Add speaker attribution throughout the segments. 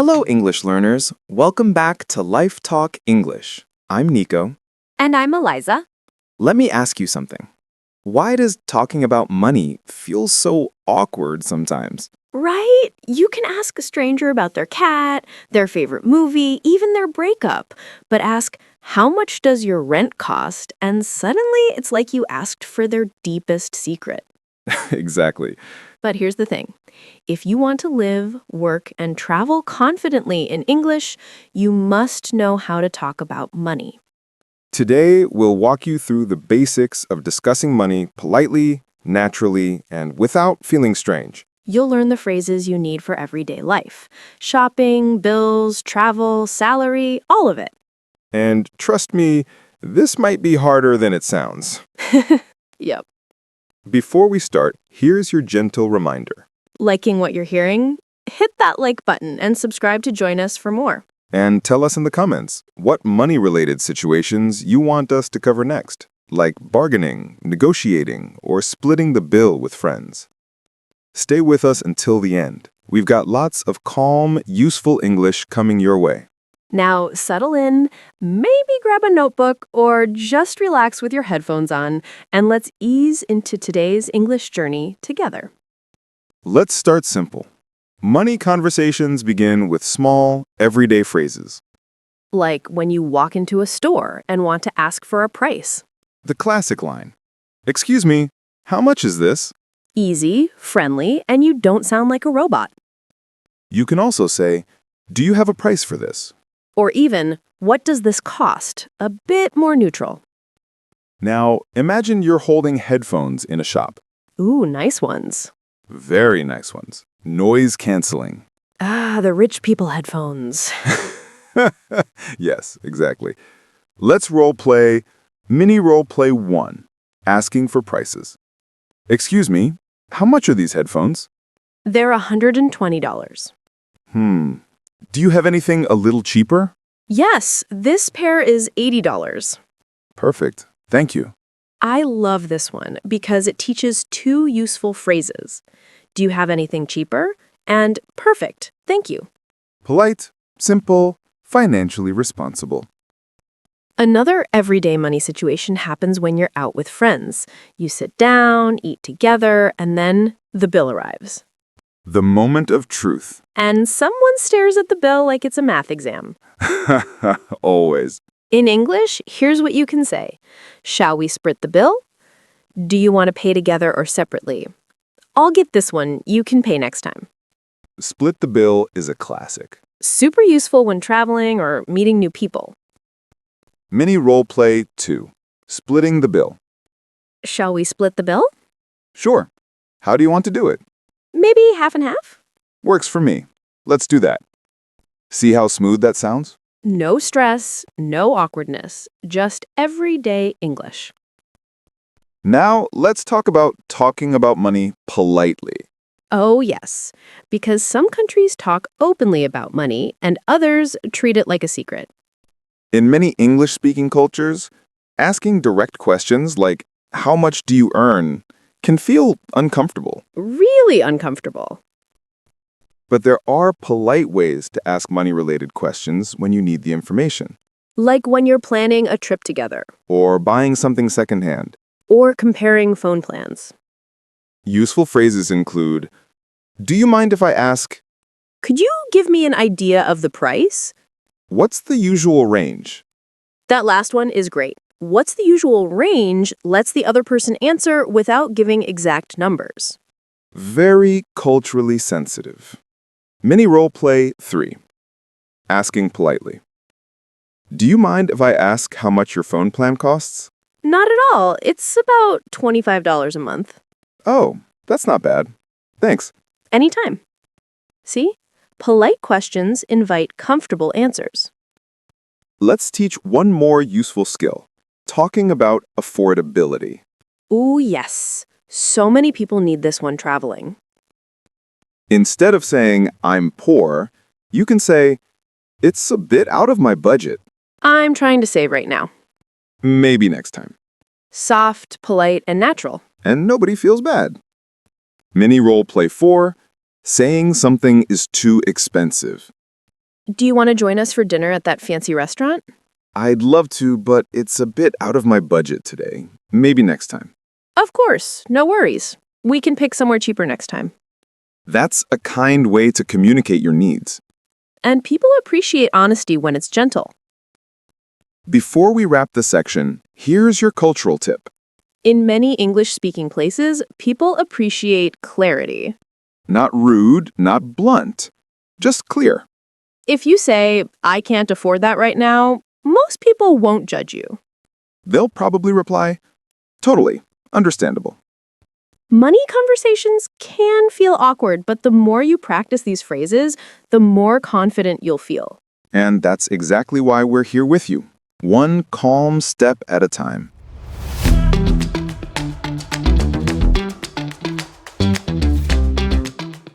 Speaker 1: Hello, English learners. Welcome back to LifeTalk English. I'm Nico.
Speaker 2: And I'm Eliza.
Speaker 1: Let me ask you something. Why does talking about money feel so awkward sometimes?
Speaker 2: Right? You can ask a stranger about their cat, their favorite movie, even their breakup. But ask, how much does your rent cost? And suddenly it's like you asked for their deepest secret.
Speaker 1: Exactly.
Speaker 2: But here's the thing. If you want to live, work, and travel confidently in English, you must know how to talk about money.
Speaker 1: Today, we'll walk you through the basics of discussing money politely, naturally, and without feeling strange.
Speaker 2: You'll learn the phrases you need for everyday life. Shopping, bills, travel, salary, all of it.
Speaker 1: And trust me, this might be harder than it sounds.
Speaker 2: Yep.
Speaker 1: Before we start, here's your gentle reminder.
Speaker 2: Liking what you're hearing? Hit that like button and subscribe to join us for more.
Speaker 1: And tell us in the comments what money-related situations you want us to cover next, like bargaining, negotiating, or splitting the bill with friends. Stay with us until the end. We've got lots of calm, useful English coming your way.
Speaker 2: Now settle in, maybe grab a notebook, or just relax with your headphones on, and let's ease into today's English journey together.
Speaker 1: Let's start simple. Money conversations begin with small, everyday phrases.
Speaker 2: Like when you walk into a store and want to ask for a price.
Speaker 1: The classic line, "Excuse me, how much is this?"
Speaker 2: Easy, friendly, and you don't sound like a robot.
Speaker 1: You can also say, "Do you have a price for this?"
Speaker 2: Or even, what does this cost? A bit more neutral.
Speaker 1: Now, imagine you're holding headphones in a shop.
Speaker 2: Ooh, nice ones.
Speaker 1: Very nice ones. Noise canceling.
Speaker 2: Ah, the rich people headphones.
Speaker 1: Yes, exactly. Let's mini role play 1, asking for prices. "Excuse me, how much are these headphones?"
Speaker 2: They're $120.
Speaker 1: Do you have anything a little cheaper?
Speaker 2: Yes, this pair is $80.
Speaker 1: Perfect. Thank you.
Speaker 2: I love this one because it teaches two useful phrases. Do you have anything cheaper? And perfect. Thank you.
Speaker 1: Polite, simple, financially responsible.
Speaker 2: Another everyday money situation happens when you're out with friends. You sit down, eat together, and then the bill arrives.
Speaker 1: The moment of truth.
Speaker 2: And someone stares at the bill like it's a math exam.
Speaker 1: Always.
Speaker 2: In English, here's what you can say. Shall we split the bill? Do you want to pay together or separately? I'll get this one. You can pay next time.
Speaker 1: Split the bill is a classic.
Speaker 2: Super useful when traveling or meeting new people.
Speaker 1: Mini role play 2, splitting the bill.
Speaker 2: Shall we split the bill?
Speaker 1: Sure. How do you want to do it?
Speaker 2: Maybe half and half?
Speaker 1: Works for me. Let's do that. See how smooth that sounds?
Speaker 2: No stress, no awkwardness, just everyday English.
Speaker 1: Now, let's talk about talking about money politely.
Speaker 2: Oh, yes, because some countries talk openly about money and others treat it like a secret.
Speaker 1: In many English-speaking cultures, asking direct questions like, "How much do you earn?" can feel uncomfortable.
Speaker 2: Really uncomfortable.
Speaker 1: But there are polite ways to ask money-related questions when you need the information,
Speaker 2: Like when you're planning a trip together
Speaker 1: or buying something secondhand.
Speaker 2: or comparing phone plans.
Speaker 1: Useful phrases include, "Do you mind if I ask,
Speaker 2: Could you give me an idea of the price?
Speaker 1: what's the usual range?"
Speaker 2: That last one is great. What's the usual range lets the other person answer without giving exact numbers.
Speaker 1: Very culturally sensitive. Mini role play 3, asking politely. "Do you mind if I ask how much your phone plan costs?"
Speaker 2: Not at all. It's about $25 a month.
Speaker 1: "Oh, that's not bad. Thanks."
Speaker 2: Anytime. See? Polite questions invite comfortable answers.
Speaker 1: Let's teach one more useful skill, talking about affordability.
Speaker 2: Ooh, yes. So many people need this when traveling.
Speaker 1: Instead of saying, "I'm poor," you can say, "It's a bit out of my budget.
Speaker 2: I'm trying to save right now.
Speaker 1: Maybe next time."
Speaker 2: Soft, polite, and natural.
Speaker 1: And nobody feels bad. Mini role play 4, saying something is too expensive.
Speaker 2: Do you want to join us for dinner at that fancy restaurant?
Speaker 1: I'd love to, but it's a bit out of my budget today. Maybe next time.
Speaker 2: Of course, no worries. We can pick somewhere cheaper next time.
Speaker 1: That's a kind way to communicate your needs.
Speaker 2: And people appreciate honesty when it's gentle.
Speaker 1: Before we wrap this section, here's your cultural tip.
Speaker 2: In many English-speaking places, people appreciate clarity.
Speaker 1: Not rude, not blunt, just clear.
Speaker 2: If you say, "I can't afford that right now," most people won't judge you.
Speaker 1: They'll probably reply, "Totally, understandable."
Speaker 2: Money conversations can feel awkward, but the more you practice these phrases, the more confident you'll feel.
Speaker 1: And that's exactly why we're here with you. One calm step at a time.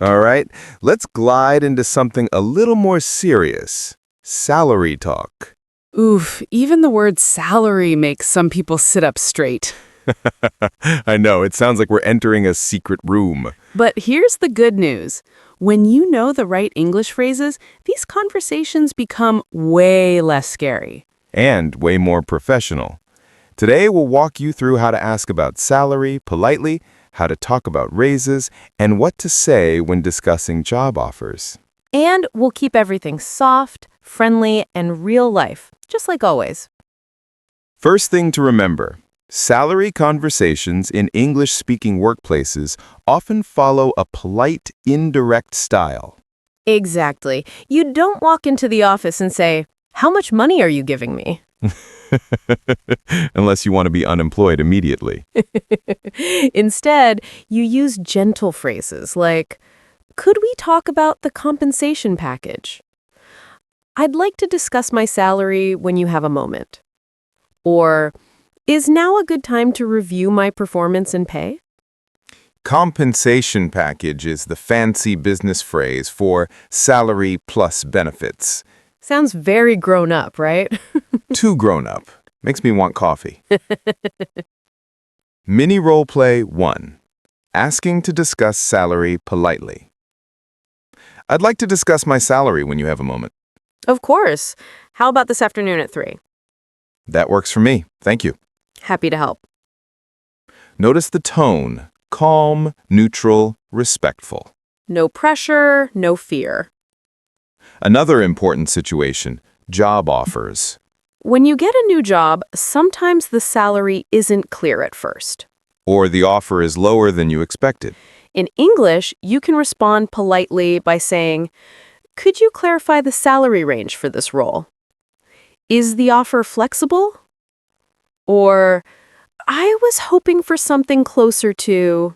Speaker 1: All right, let's glide into something a little more serious. Salary talk.
Speaker 3: Oof, even the word salary makes some people sit up straight.
Speaker 1: I know, it sounds like we're entering a secret room.
Speaker 3: But here's the good news. When you know the right English phrases, these conversations become way less scary.
Speaker 1: And way more professional. Today, we'll walk you through how to ask about salary politely, how to talk about raises, and what to say when discussing job offers.
Speaker 2: And we'll keep everything soft, friendly, and real life, just like always.
Speaker 1: First thing to remember, salary conversations in English-speaking workplaces often follow a polite, indirect style.
Speaker 2: Exactly. You don't walk into the office and say, "How much money are you giving me?"
Speaker 1: Unless you want to be unemployed immediately.
Speaker 2: Instead, you use gentle phrases like, "Could we talk about the compensation package?" "I'd like to discuss my salary when you have a moment." Or, "Is now a good time to review my performance and pay?"
Speaker 1: Compensation package is the fancy business phrase for salary plus benefits.
Speaker 2: Sounds very grown up, right?
Speaker 1: Too grown up. Makes me want coffee. Mini role play 1. Asking to discuss salary politely. I'd like to discuss my salary when you have a moment.
Speaker 2: Of course. How about this afternoon at 3?
Speaker 1: That works for me. Thank you.
Speaker 2: Happy to help.
Speaker 1: Notice the tone. Calm, neutral, respectful.
Speaker 2: No pressure, no fear.
Speaker 1: Another important situation, job offers.
Speaker 2: When you get a new job, sometimes the salary isn't clear at first.
Speaker 1: Or the offer is lower than you expected.
Speaker 2: In English, you can respond politely by saying, "Could you clarify the salary range for this role? Is the offer flexible?" Or, "I was hoping for something closer to..."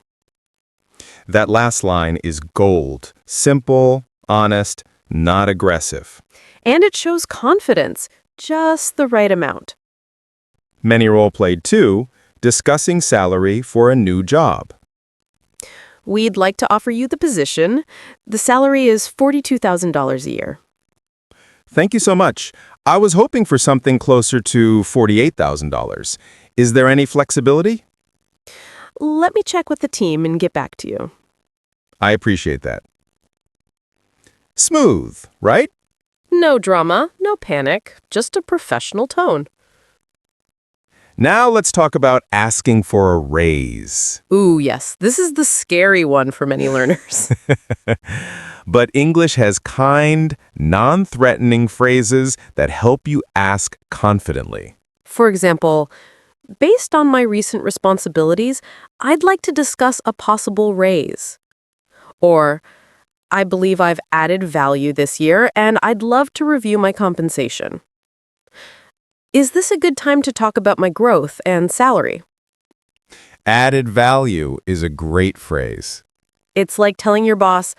Speaker 1: That last line is gold. Simple, honest, not aggressive.
Speaker 2: And it shows confidence, just the right amount.
Speaker 1: Many role played 2, discussing salary for a new job.
Speaker 2: "We'd like to offer you the position. The salary is $42,000 a year."
Speaker 1: Thank you so much. I was hoping for something closer to $48,000. Is there any flexibility?
Speaker 2: "Let me check with the team and get back to you."
Speaker 1: I appreciate that. Smooth, right?
Speaker 2: No drama, no panic, just a professional tone.
Speaker 1: Now let's talk about asking for a raise.
Speaker 2: Ooh, yes, this is the scary one for many learners.
Speaker 1: But English has kind, non-threatening phrases that help you ask confidently.
Speaker 2: For example, "Based on my recent responsibilities, I'd like to discuss a possible raise." Or, "I believe I've added value this year and I'd love to review my compensation." "Is this a good time to talk about my growth and salary?"
Speaker 1: Added value is a great phrase.
Speaker 2: It's like telling your boss,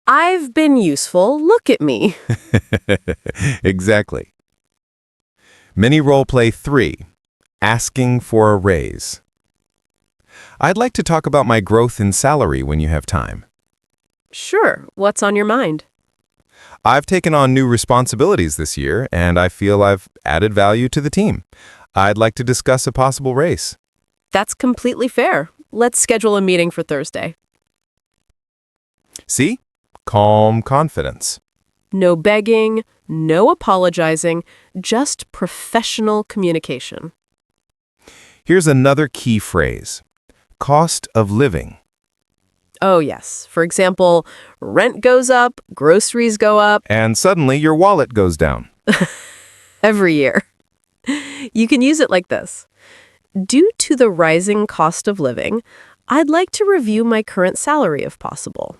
Speaker 2: "I've been useful, look at me."
Speaker 1: Exactly. Mini role play 3, asking for a raise. I'd like to talk about my growth in salary when you have time.
Speaker 2: Sure, what's on your mind?
Speaker 1: I've taken on new responsibilities this year, and I feel I've added value to the team. I'd like to discuss a possible raise.
Speaker 2: That's completely fair. Let's schedule a meeting for Thursday.
Speaker 1: See? Calm confidence.
Speaker 2: No begging,
Speaker 3: No apologizing, just professional communication.
Speaker 4: Here's another key phrase. Cost of living.
Speaker 3: Oh, yes. For example, rent goes up, groceries go up
Speaker 4: And suddenly your wallet goes down.
Speaker 3: every year. You can use it like this. Due to the rising cost of living, I'd like to review my current salary if possible.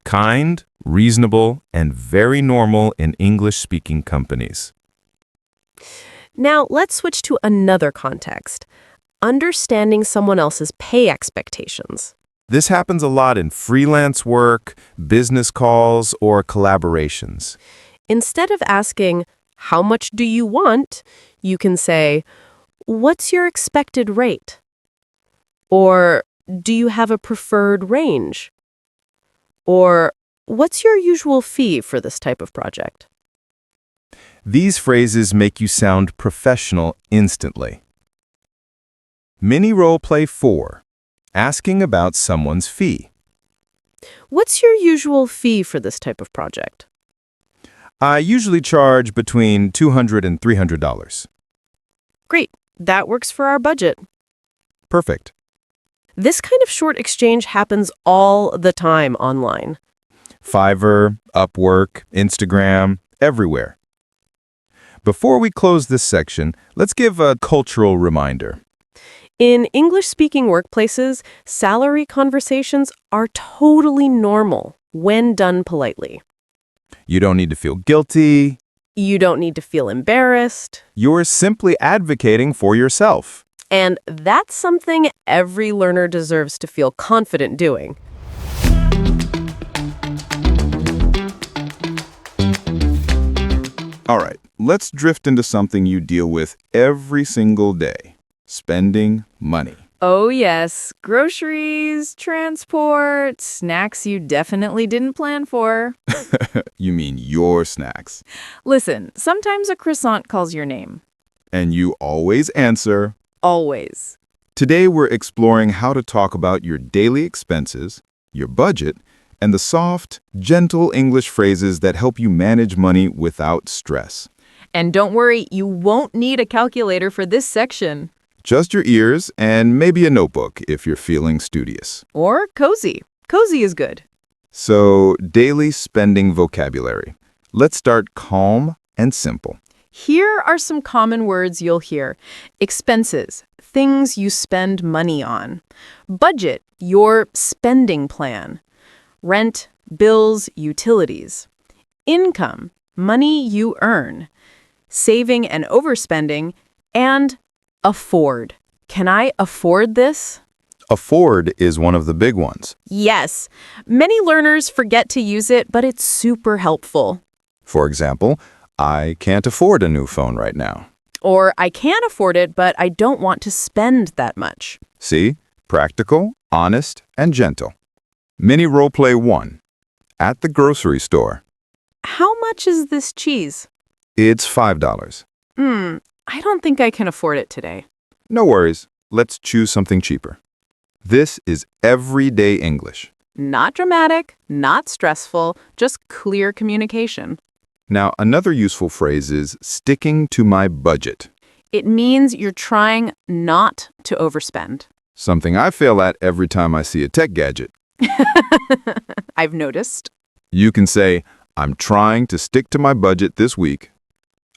Speaker 4: Kind, reasonable, and very normal in English-speaking companies.
Speaker 3: Now, let's switch to another context. Understanding someone else's pay expectations.
Speaker 4: This happens a lot in freelance work, business calls, or collaborations.
Speaker 3: Instead of asking, how much do you want? You can say, what's your expected rate? Or, do you have a preferred range? Or, what's your usual fee for this type of project?
Speaker 4: These phrases make you sound professional instantly. Mini role play 4. Asking about someone's fee.
Speaker 3: What's your usual fee for this type of project?
Speaker 4: I usually charge between $200 and $300.
Speaker 3: Great, that works for our budget.
Speaker 4: Perfect.
Speaker 3: This kind of short exchange happens all the time online.
Speaker 4: Fiverr, Upwork, Instagram, everywhere. Before we close this section, let's give a cultural reminder.
Speaker 3: In English-speaking workplaces, salary conversations are totally normal when done politely.
Speaker 4: You don't need to feel guilty.
Speaker 3: You don't need to feel embarrassed.
Speaker 4: You're simply advocating for yourself.
Speaker 3: And that's something every learner deserves to feel confident doing.
Speaker 1: All right, let's drift into something you deal with every single day. Spending money.
Speaker 2: Oh, yes. Groceries, transport, snacks you definitely didn't plan for.
Speaker 1: You mean your snacks.
Speaker 2: Listen, sometimes a croissant calls your name.
Speaker 1: And you always answer.
Speaker 2: Always.
Speaker 1: Today we're exploring how to talk about your daily expenses, your budget, and the soft, gentle English phrases that help you manage money without stress.
Speaker 2: And don't worry, you won't need a calculator for this section.
Speaker 1: Just your ears and maybe a notebook if you're feeling studious.
Speaker 2: Or cozy. Cozy is good.
Speaker 1: So, daily spending vocabulary. Let's start calm and simple.
Speaker 2: Here are some common words you'll hear. Expenses, things you spend money on. Budget, your spending plan. Rent, bills, utilities. Income, money you earn. Saving and overspending. And afford. Can I afford this?
Speaker 1: Afford is one of the big ones.
Speaker 2: Yes. Many learners forget to use it, but it's super helpful.
Speaker 1: For example, I can't afford a new phone right now.
Speaker 2: Or I can afford it, but I don't want to spend that much.
Speaker 1: See? Practical, honest, and gentle. Mini Roleplay 1. At the grocery store.
Speaker 2: How much is this cheese?
Speaker 1: It's $5.
Speaker 2: I don't think I can afford it today.
Speaker 1: No worries. Let's choose something cheaper. This is everyday English.
Speaker 2: Not dramatic, not stressful, just clear communication.
Speaker 1: Now, another useful phrase is sticking to my budget.
Speaker 2: It means you're trying not to overspend.
Speaker 1: Something I fail at every time I see a tech gadget.
Speaker 2: I've noticed.
Speaker 1: You can say, I'm trying to stick to my budget this week.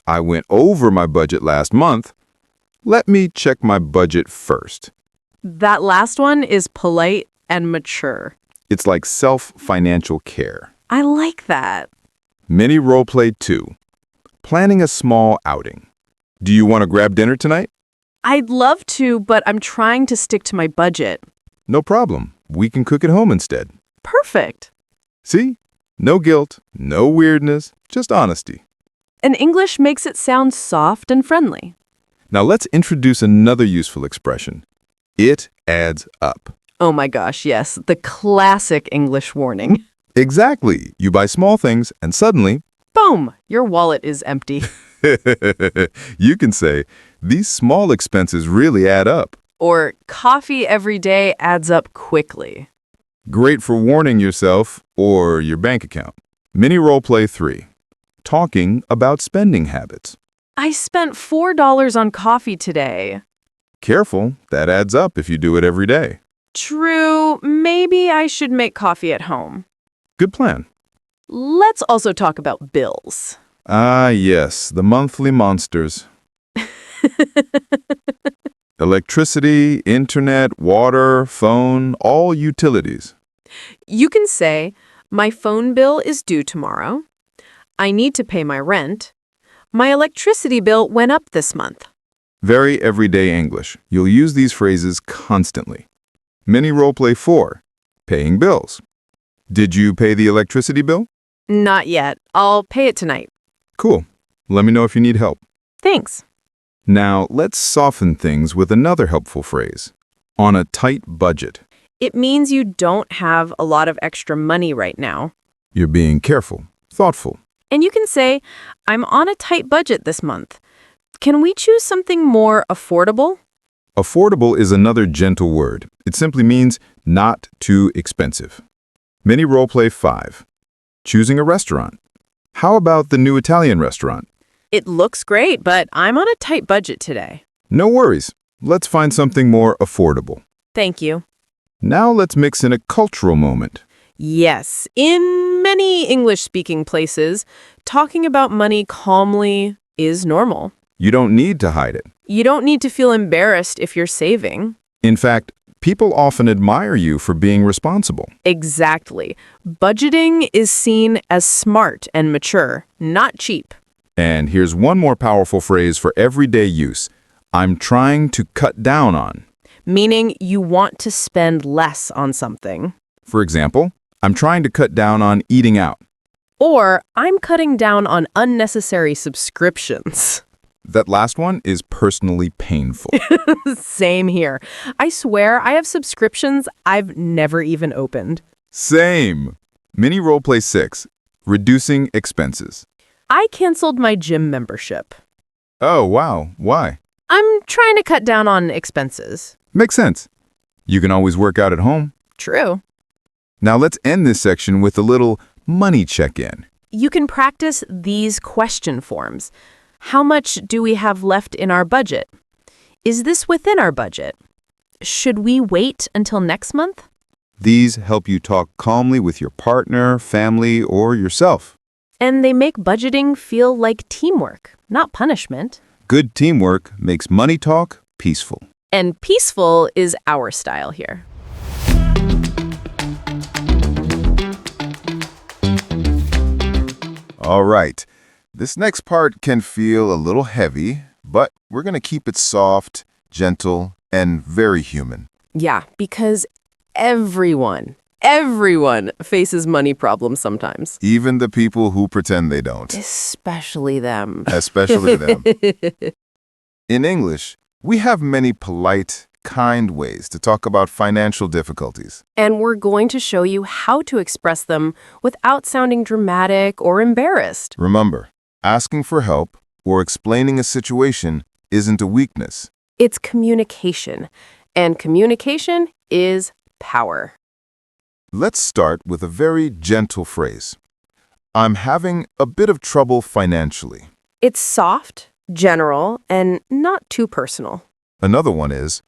Speaker 1: I went over my budget last month. Let me check my budget first.
Speaker 2: That last one is polite and mature.
Speaker 1: It's like self-financial care.
Speaker 2: I like that.
Speaker 1: Mini Roleplay 2. Planning a small outing. Do you want to grab dinner tonight?
Speaker 2: I'd love to, but I'm trying to stick to my budget.
Speaker 1: No problem. We can cook at home instead.
Speaker 2: Perfect.
Speaker 1: See? No guilt, no weirdness, just honesty.
Speaker 2: And English makes it sound soft and friendly.
Speaker 1: Now let's introduce another useful expression. It adds up.
Speaker 2: Oh my gosh, yes, the classic English warning.
Speaker 1: Exactly. You buy small things and suddenly,
Speaker 2: Boom, your wallet is empty.
Speaker 1: you can say, these small expenses really add up.
Speaker 2: Or coffee every day adds up quickly.
Speaker 1: Great for warning yourself or your bank account. Mini Roleplay 3. talking about spending habits.
Speaker 3: I spent $4 on coffee today.
Speaker 1: Careful, that adds up if you do it every day.
Speaker 3: True, maybe I should make coffee at home.
Speaker 1: Good plan.
Speaker 3: Let's also talk about bills.
Speaker 1: Ah, yes, the monthly monsters. Electricity, internet, water, phone, all utilities.
Speaker 3: You can say, my phone bill is due tomorrow. I need to pay my rent. My electricity bill went up this month.
Speaker 1: Very everyday English. You'll use these phrases constantly. Mini Roleplay 4. Paying bills. Did you pay the electricity bill?
Speaker 3: Not yet. I'll pay it tonight.
Speaker 1: Cool. Let me know if you need help.
Speaker 3: Thanks.
Speaker 1: Now, let's soften things with another helpful phrase. On a tight budget.
Speaker 3: It means you don't have a lot of extra money right now.
Speaker 1: You're being careful, thoughtful.
Speaker 3: And you can say, I'm on a tight budget this month. Can we choose something more affordable?
Speaker 1: Affordable is another gentle word. It simply means not too expensive. Mini Roleplay 5. Choosing a restaurant. How about the new Italian restaurant?
Speaker 3: It looks great, but I'm on a tight budget today.
Speaker 1: No worries. Let's find something more affordable.
Speaker 3: Thank you.
Speaker 1: Now let's mix in a cultural moment.
Speaker 3: Yes, in many English-speaking places, talking about money calmly is normal.
Speaker 1: You don't need to hide it.
Speaker 3: You don't need to feel embarrassed if you're saving.
Speaker 1: In fact, people often admire you for being responsible.
Speaker 3: Exactly. Budgeting is seen as smart and mature, not cheap.
Speaker 1: And here's one more powerful phrase for everyday use. I'm trying to cut down on.
Speaker 3: Meaning you want to spend less on something.
Speaker 1: For example, I'm trying to cut down on eating out.
Speaker 3: Or I'm cutting down on unnecessary subscriptions.
Speaker 1: That last one is personally painful.
Speaker 3: Same here. I swear I have subscriptions I've never even opened.
Speaker 1: Same. Mini Roleplay 6. Reducing expenses.
Speaker 3: I canceled my gym membership.
Speaker 1: Oh, wow. Why?
Speaker 3: I'm trying to cut down on expenses.
Speaker 1: Makes sense. You can always work out at home.
Speaker 3: True.
Speaker 1: Now let's end this section with a little money check-in.
Speaker 3: You can practice these question forms. How much do we have left in our budget? Is this within our budget? Should we wait until next month?
Speaker 1: These help you talk calmly with your partner, family, or yourself.
Speaker 3: And they make budgeting feel like teamwork, not punishment.
Speaker 1: Good teamwork makes money talk peaceful.
Speaker 3: And peaceful is our style here.
Speaker 1: All right. This next part can feel a little heavy, but we're going to keep it soft, gentle, and very human.
Speaker 3: Yeah, because everyone faces money problems sometimes.
Speaker 1: Even the people who pretend they don't.
Speaker 3: Especially them.
Speaker 1: Especially them. In English, we have many polite, kind ways to talk about financial difficulties.
Speaker 3: And we're going to show you how to express them without sounding dramatic or embarrassed.
Speaker 1: Remember, asking for help or explaining a situation isn't a weakness.
Speaker 3: It's communication, and communication is power.
Speaker 1: Let's start with a very gentle phrase. I'm having a bit of trouble financially.
Speaker 3: It's soft, general, and not too personal.
Speaker 1: Another one is,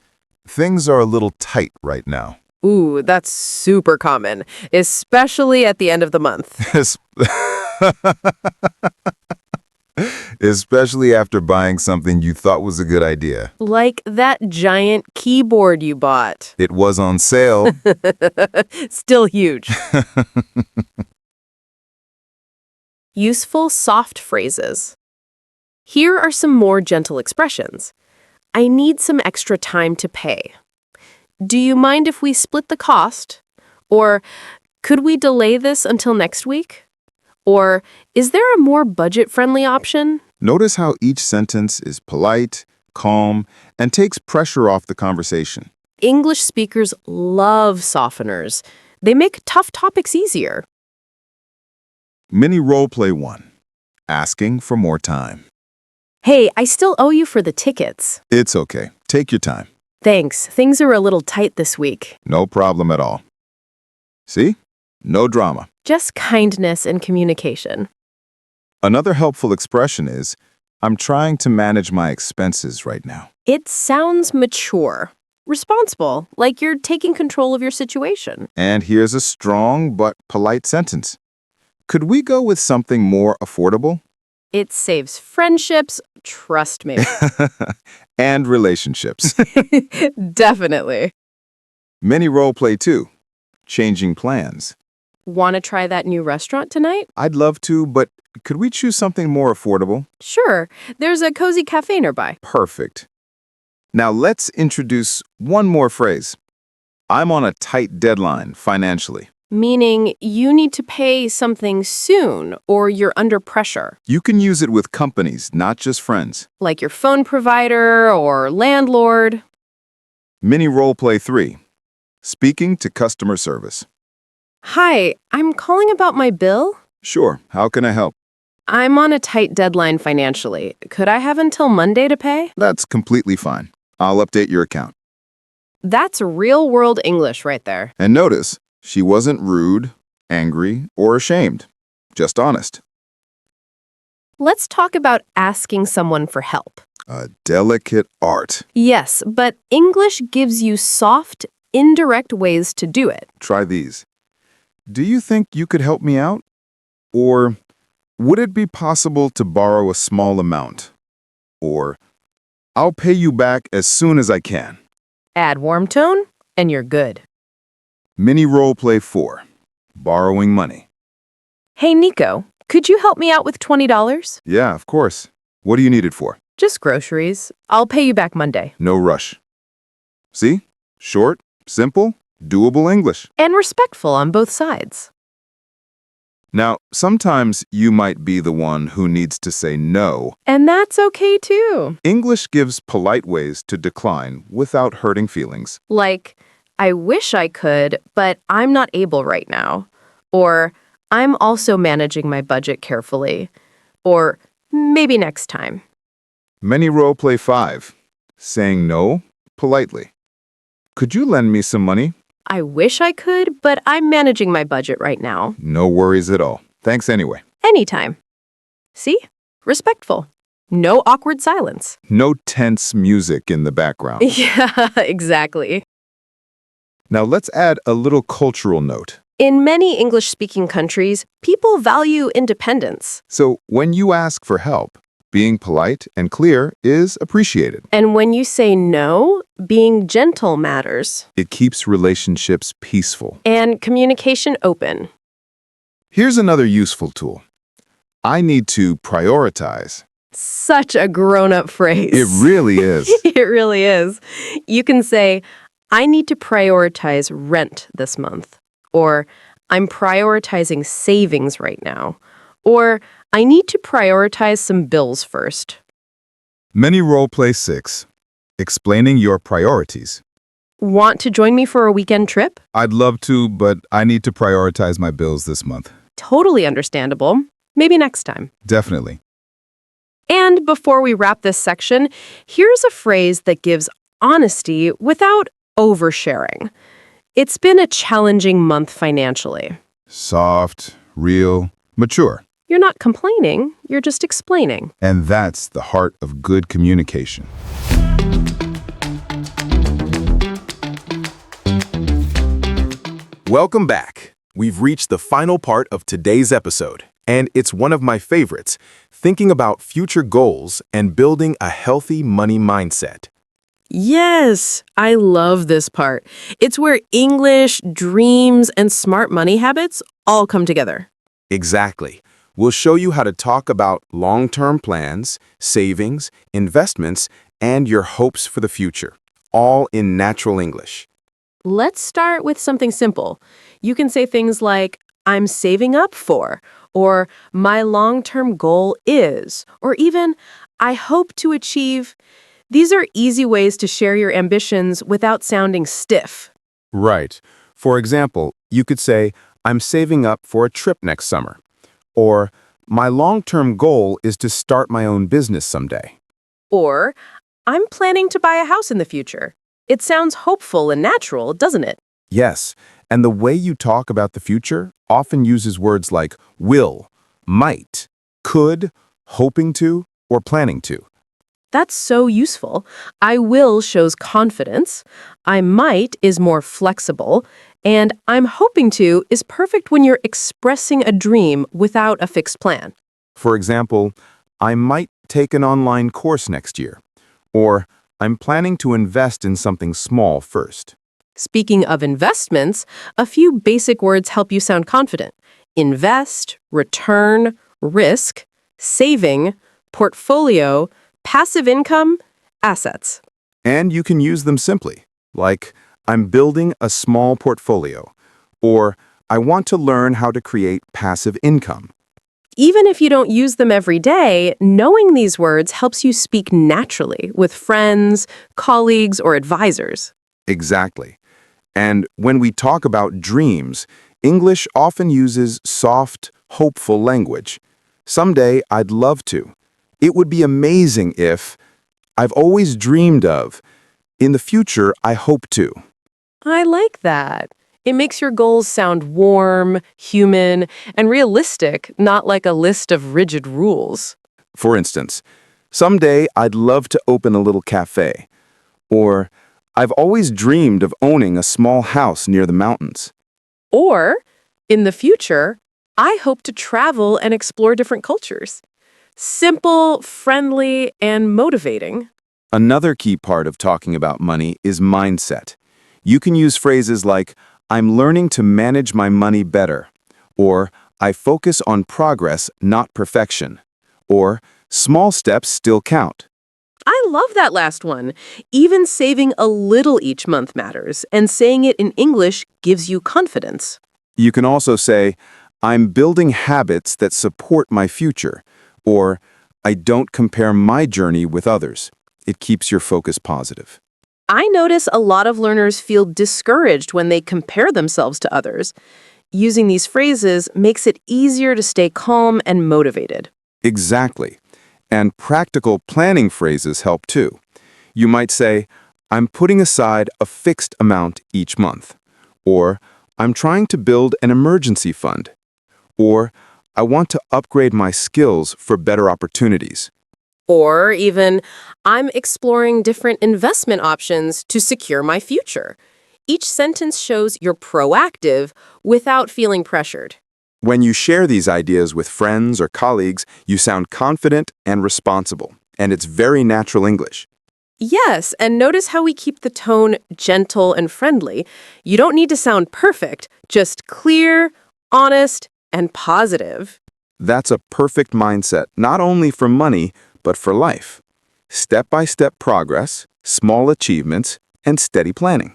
Speaker 1: things are a little tight right now.
Speaker 3: Ooh, that's super common, especially at the end of the month.
Speaker 1: Especially after buying something you thought was a good idea.
Speaker 3: Like that giant keyboard you bought.
Speaker 1: It was on sale.
Speaker 3: Still huge. Useful soft phrases. Here are some more gentle expressions. I need some extra time to pay. Do you mind if we split the cost? Or could we delay this until next week? Or is there a more budget-friendly option?
Speaker 1: Notice how each sentence is polite, calm, and takes pressure off the conversation.
Speaker 3: English speakers love softeners. They make tough topics easier.
Speaker 1: Mini Roleplay 1. Asking for more time.
Speaker 3: Hey, I still owe you for the tickets.
Speaker 1: It's okay. Take your time.
Speaker 3: Thanks. Things are a little tight this week.
Speaker 1: No problem at all. See? No drama.
Speaker 3: Just kindness and communication.
Speaker 1: Another helpful expression is, I'm trying to manage my expenses right now.
Speaker 3: It sounds mature, responsible, like you're taking control of your situation.
Speaker 1: And here's a strong but polite sentence. Could we go with something more affordable?
Speaker 3: It saves friendships, trust me.
Speaker 1: And relationships.
Speaker 3: Definitely.
Speaker 1: Many role play too. Changing plans.
Speaker 3: Want to try that new restaurant tonight?
Speaker 1: I'd love to, but could we choose something more affordable?
Speaker 3: Sure. There's a cozy cafe nearby.
Speaker 1: Perfect. Now let's introduce one more phrase. I'm on a tight deadline financially.
Speaker 3: Meaning you need to pay something soon or you're under pressure,
Speaker 1: You can use it with companies, not just friends.
Speaker 3: like your phone provider or landlord.
Speaker 1: Mini role play 3. Speaking to customer service.
Speaker 3: Hi, I'm calling about my bill.
Speaker 1: Sure, how can I help?
Speaker 3: I'm on a tight deadline financially. Could I have until Monday to pay?
Speaker 1: That's completely fine. I'll update your account.
Speaker 3: That's real-world English right there.
Speaker 1: And notice, she wasn't rude, angry, or ashamed. Just honest.
Speaker 3: Let's talk about asking someone for help.
Speaker 1: A delicate art.
Speaker 3: Yes, but English gives you soft, indirect ways to do it.
Speaker 1: Try these. Do you think you could help me out? Or would it be possible to borrow a small amount? Or I'll pay you back as soon as I can.
Speaker 3: Add warm tone, and you're good.
Speaker 1: Mini role play 4. Borrowing money.
Speaker 3: Hey, Nico, could you help me out with $20?
Speaker 1: Yeah, of course. What do you need it for?
Speaker 3: Just groceries. I'll pay you back Monday.
Speaker 1: No rush. See? Short, simple, doable English.
Speaker 3: And respectful on both sides.
Speaker 1: Now, sometimes you might be the one who needs to say no.
Speaker 3: And that's okay too.
Speaker 1: English gives polite ways to decline without hurting feelings.
Speaker 3: Like, I wish I could, but I'm not able right now. Or, I'm also managing my budget carefully. Or, maybe next time.
Speaker 1: Many role play 5. Saying no politely. Could you lend me some money?
Speaker 3: I wish I could, but I'm managing my budget right now.
Speaker 1: No worries at all. Thanks anyway.
Speaker 3: Anytime. See? Respectful. No awkward silence.
Speaker 1: No tense music in the background.
Speaker 3: Yeah, exactly.
Speaker 1: Now let's add a little cultural note.
Speaker 3: In many English-speaking countries, people value independence.
Speaker 1: So when you ask for help, being polite and clear is appreciated.
Speaker 3: And when you say no, being gentle matters.
Speaker 1: It keeps relationships peaceful.
Speaker 3: And communication open.
Speaker 1: Here's another useful tool. I need to prioritize.
Speaker 3: Such a grown-up phrase.
Speaker 1: It really is.
Speaker 3: It really is. You can say, I need to prioritize rent this month. Or, I'm prioritizing savings right now. Or, I need to prioritize some bills first.
Speaker 1: Mini role play 6. Explaining your priorities.
Speaker 3: Want to join me for a weekend trip?
Speaker 1: I'd love to, but I need to prioritize my bills this month.
Speaker 3: Totally understandable. Maybe next time.
Speaker 1: Definitely.
Speaker 3: And before we wrap this section, here's a phrase that gives honesty without oversharing. It's been a challenging month financially.
Speaker 1: Soft, real, mature.
Speaker 3: You're not complaining, you're just explaining.
Speaker 1: And that's the heart of good communication.
Speaker 4: Welcome back. We've reached the final part of today's episode, and it's one of my favorites, thinking about future goals and building a healthy money mindset.
Speaker 3: Yes, I love this part. It's where English, dreams, and smart money habits all come together.
Speaker 4: Exactly. We'll show you how to talk about long-term plans, savings, investments, and your hopes for the future, all in natural English.
Speaker 3: Let's start with something simple. You can say things like, I'm saving up for, or my long-term goal is, or even, I hope to achieve. These are easy ways to share your ambitions without sounding stiff.
Speaker 4: Right. For example, you could say, I'm saving up for a trip next summer. Or, my long-term goal is to start my own business someday.
Speaker 3: Or, I'm planning to buy a house in the future. It sounds hopeful and natural, doesn't it?
Speaker 4: Yes, and the way you talk about the future often uses words like will, might,
Speaker 1: could, hoping to, or planning to.
Speaker 3: That's so useful. I will shows confidence. I might is more flexible. And I'm hoping to is perfect when you're expressing a dream without a fixed plan.
Speaker 1: For example, I might take an online course next year. Or, I'm planning to invest in something small first.
Speaker 3: Speaking of investments, a few basic words help you sound confident. Invest, return, risk, saving, portfolio, passive income, assets.
Speaker 1: And you can use them simply, like, I'm building a small portfolio, or I want to learn how to create passive income.
Speaker 3: Even if you don't use them every day, knowing these words helps you speak naturally with friends, colleagues, or advisors.
Speaker 1: Exactly. And when we talk about dreams, English often uses soft, hopeful language. Someday I'd love to. It would be amazing if. I've always dreamed of. In the future, I hope to.
Speaker 3: I like that. It makes your goals sound warm, human, and realistic, not like a list of rigid rules.
Speaker 1: For instance, someday I'd love to open a little cafe. Or, I've always dreamed of owning a small house near the mountains.
Speaker 3: Or, in the future, I hope to travel and explore different cultures. Simple, friendly, and motivating.
Speaker 1: Another key part of talking about money is mindset. You can use phrases like, I'm learning to manage my money better, or I focus on progress, not perfection, or small steps still count.
Speaker 3: I love that last one. Even saving a little each month matters, and saying it in English gives you confidence.
Speaker 1: You can also say, I'm building habits that support my future, or I don't compare my journey with others. It keeps your focus positive.
Speaker 3: I notice a lot of learners feel discouraged when they compare themselves to others. Using these phrases makes it easier to stay calm and motivated.
Speaker 1: Exactly. And practical planning phrases help too. You might say, I'm putting aside a fixed amount each month. Or, I'm trying to build an emergency fund. Or, I want to upgrade my skills for better opportunities.
Speaker 3: Or even, I'm exploring different investment options to secure my future. Each sentence shows you're proactive without feeling pressured.
Speaker 1: When you share these ideas with friends or colleagues, you sound confident and responsible, and it's very natural English.
Speaker 3: Yes, and notice how we keep the tone gentle and friendly. You don't need to sound perfect, just clear, honest, and positive.
Speaker 1: That's a perfect mindset, not only for money, but for life. Step-by-step progress, small achievements, and steady planning.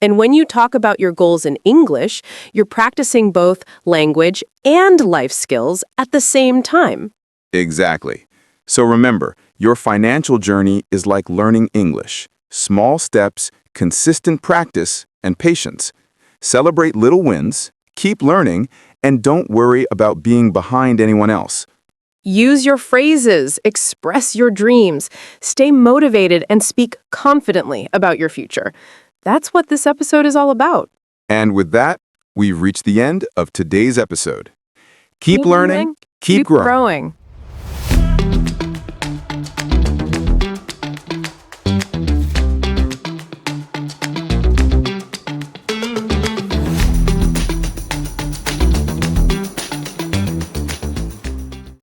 Speaker 3: And when you talk about your goals in English, you're practicing both language and life skills at the same time.
Speaker 1: Exactly. So remember, your financial journey is like learning English. Small steps, consistent practice, and patience. Celebrate little wins, keep learning, and don't worry about being behind anyone else.
Speaker 3: Use your phrases, express your dreams, stay motivated, and speak confidently about your future. That's what this episode is all about.
Speaker 1: And with that, we've reached the end of today's episode. Keep learning, keep growing.